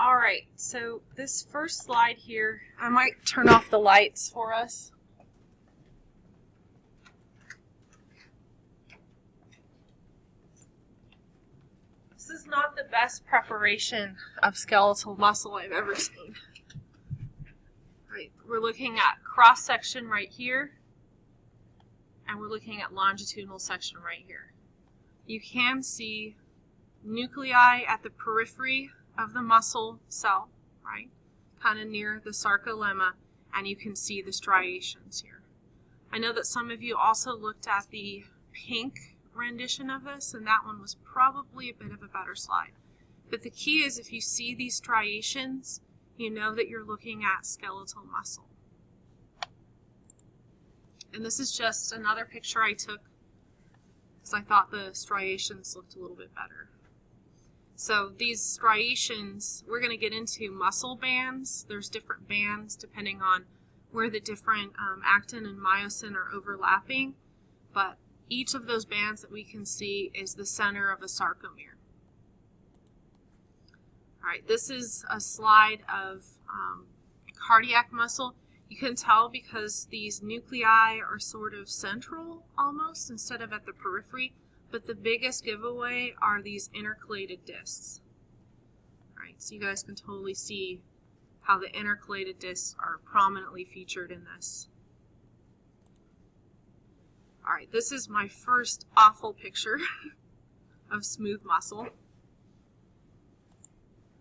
All right, so this first slide here, I might turn off the lights for us. This is not the best preparation of skeletal muscle I've ever seen. All right, we're looking at cross section right here, and we're looking at longitudinal section right here. You can see nuclei at the periphery of the muscle cell, right? Kind of near the sarcolemma, and you can see the striations here. I know that some of you also looked at the pink rendition of this, and that one was probably a bit of a better slide. But the key is if you see these striations, you know that you're looking at skeletal muscle. And this is just another picture I took because I thought the striations looked a little bit better. So these striations, we're going to get into muscle bands. There's different bands depending on where the different actin and myosin are overlapping, but each of those bands that we can see is the center of a sarcomere. All right, this is a slide of cardiac muscle. You can tell because these nuclei are sort of central almost instead of at the periphery. But the biggest giveaway are these intercalated discs. All right, so you guys can totally see how the intercalated discs are prominently featured in this. All right, this is my first awful picture of smooth muscle.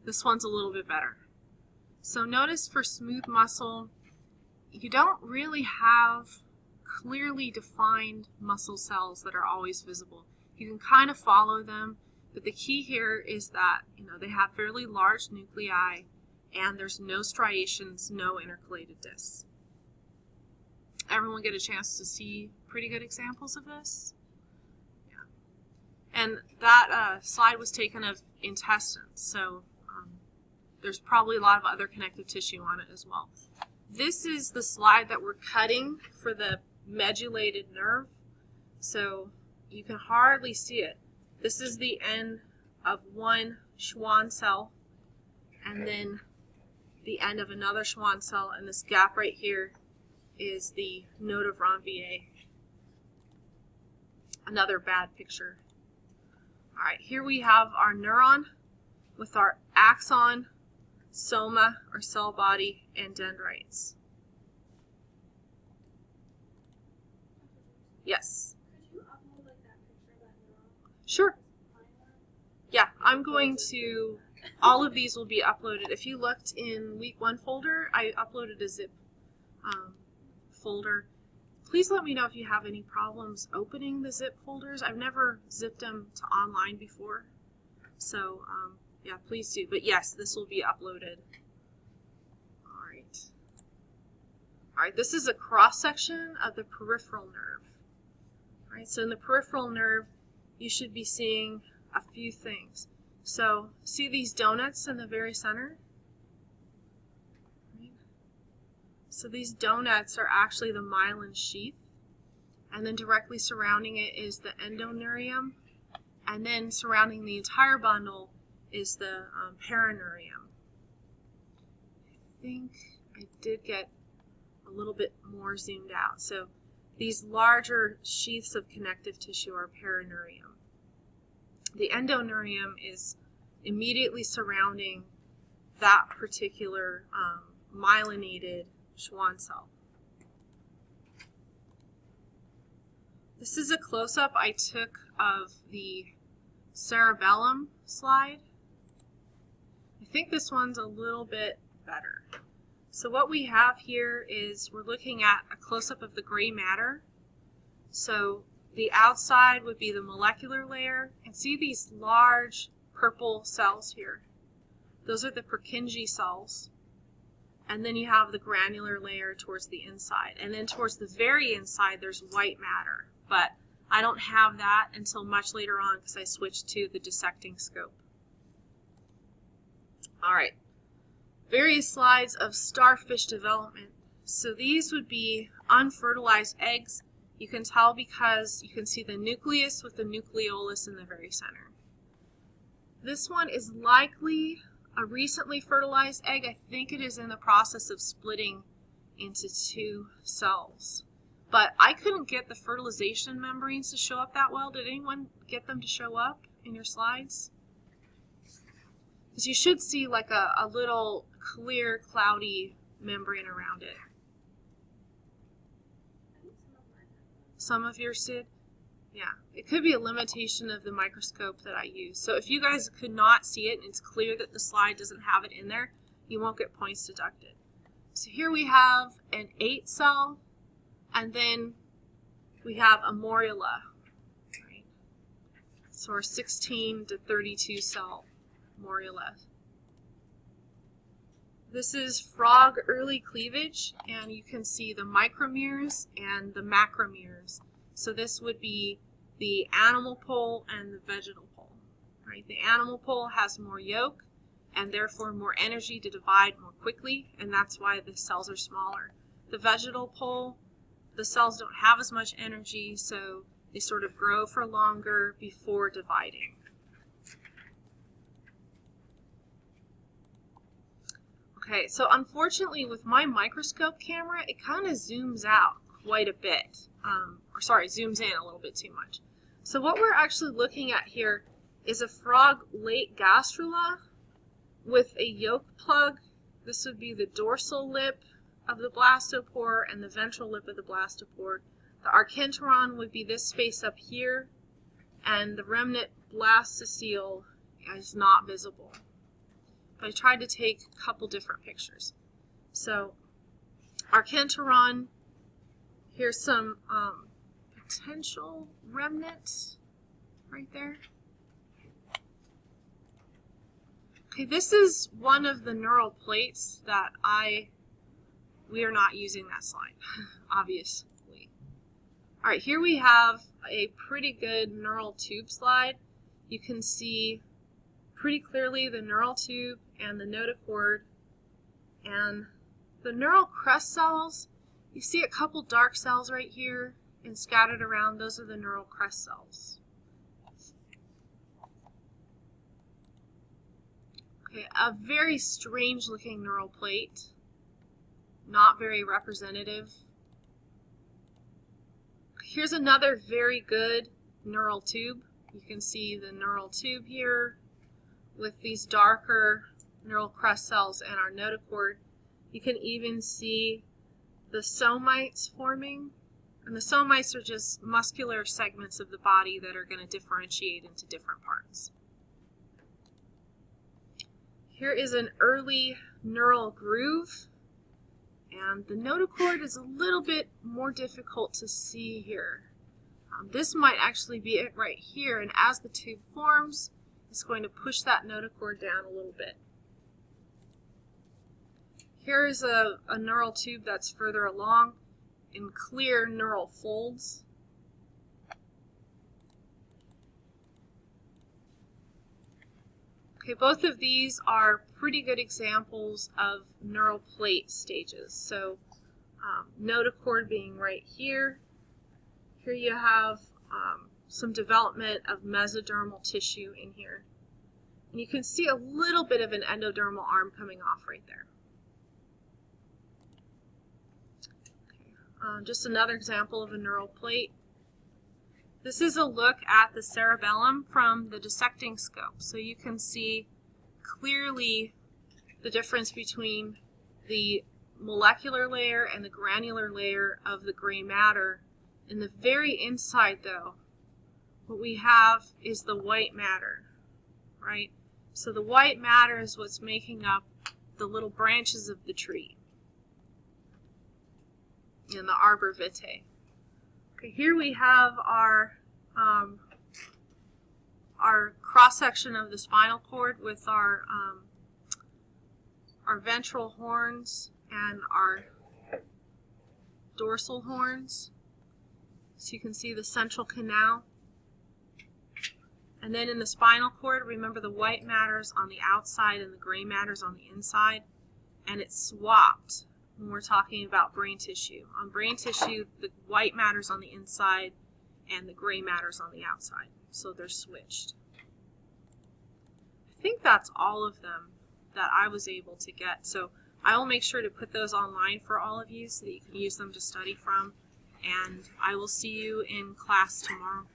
This one's a little bit better. So notice for smooth muscle, you don't really have clearly defined muscle cells that are always visible. You can kind of follow them, but the key here is that they have fairly large nuclei and there's no striations, no intercalated discs. Everyone get a chance to see pretty good examples of this? Yeah. And that slide was taken of intestines, so there's probably a lot of other connective tissue on it as well. This is the slide that we're cutting for the medullated nerve, so you can hardly see it. This is the end of one Schwann cell, and then the end of another Schwann cell, and this gap right here is the node of Ranvier. Another bad picture. All right, here we have our neuron with our axon, soma or cell body, and dendrites. Yes. Could you upload that picture of that neuron? Sure. Yeah, I'm going to, all of these will be uploaded. If you looked in week 1 folder, I uploaded a zip folder. Please let me know if you have any problems opening the zip folders. I've never zipped them to online before. So, yeah, please do. But yes, this will be uploaded. All right. All right, this is a cross-section of the peripheral nerve. All right, so in the peripheral nerve, you should be seeing a few things. So, see these donuts in the very center? Right. So these donuts are actually the myelin sheath, and then directly surrounding it is the endoneurium, and then surrounding the entire bundle is the perineurium. I think I did get a little bit more zoomed out. So these larger sheaths of connective tissue are perineurium. The endoneurium is immediately surrounding that particular myelinated Schwann cell. This is a close-up I took of the cerebellum slide. I think this one's a little bit better. So what we have here is we're looking at a close-up of the gray matter. So the outside would be the molecular layer, and see these large purple cells here. Those are the Purkinje cells. And then you have the granular layer towards the inside. And then towards the very inside, there's white matter. But I don't have that until much later on because I switched to the dissecting scope. All right. Various slides of starfish development. So these would be unfertilized eggs. You can tell because you can see the nucleus with the nucleolus in the very center. This one is likely A recently fertilized egg, I think it is in the process of splitting into 2 cells. But I couldn't get the fertilization membranes to show up that well. Did anyone get them to show up in your slides? Because you should see like a little clear, cloudy membrane around it. I think some of mine have Some of yours did? Yeah. It could be a limitation of the microscope that I use. So if you guys could not see it and it's clear that the slide doesn't have it in there, you won't get points deducted. So here we have an 8 cell, and then we have a morula. Right? So our 16 to 32 cell morula. This is frog early cleavage, and you can see the micromeres and the macromeres. So this would be the animal pole and the vegetal pole. Right? The animal pole has more yolk and therefore more energy to divide more quickly, and that's why the cells are smaller. The vegetal pole, the cells don't have as much energy, so they sort of grow for longer before dividing. Okay, so unfortunately with my microscope camera, it kind of zooms out quite a bit. Zooms in a little bit too much. So what we're actually looking at here is a frog late gastrula with a yolk plug. This would be the dorsal lip of the blastopore and the ventral lip of the blastopore. The archenteron would be this space up here, and the remnant blastocele is not visible. But I tried to take a couple different pictures. So archenteron, here's some potential remnant right there. Okay, this is one of the neural plates that we are not using that slide, obviously. All right, here we have a pretty good neural tube slide. You can see pretty clearly the neural tube and the notochord. And the neural crest cells, you see a couple dark cells right here and scattered around. Those are the neural crest cells. Okay, a very strange looking neural plate, not very representative. Here's another very good neural tube. You can see the neural tube here with these darker neural crest cells and our notochord. You can even see the somites forming, and the somites are just muscular segments of the body that are going to differentiate into different parts. Here is an early neural groove, and the notochord is a little bit more difficult to see here. This might actually be it right here, and as the tube forms, it's going to push that notochord down a little bit. Here is a neural tube that's further along in clear neural folds. Okay, both of these are pretty good examples of neural plate stages. So notochord being right here. Here you have some development of mesodermal tissue in here. And you can see a little bit of an endodermal arm coming off right there. Okay, just another example of a neural plate. This is a look at the cerebellum from the dissecting scope. So you can see clearly the difference between the molecular layer and the granular layer of the gray matter. In the very inside, though, what we have is the white matter, right? So the white matter is what's making up the little branches of the tree in the arbor vitae. Okay, here we have our cross-section of the spinal cord with our ventral horns and our dorsal horns. So you can see the central canal. And then in the spinal cord, remember the white matter's on the outside and the gray matter's on the inside. And it's swapped when we're talking about brain tissue. On brain tissue, the white matter's on the inside and the gray matter's on the outside. So they're switched. I think that's all of them. that I was able to get. So I will make sure to put those online for all of you so that you can use them to study from. And I will see you in class tomorrow.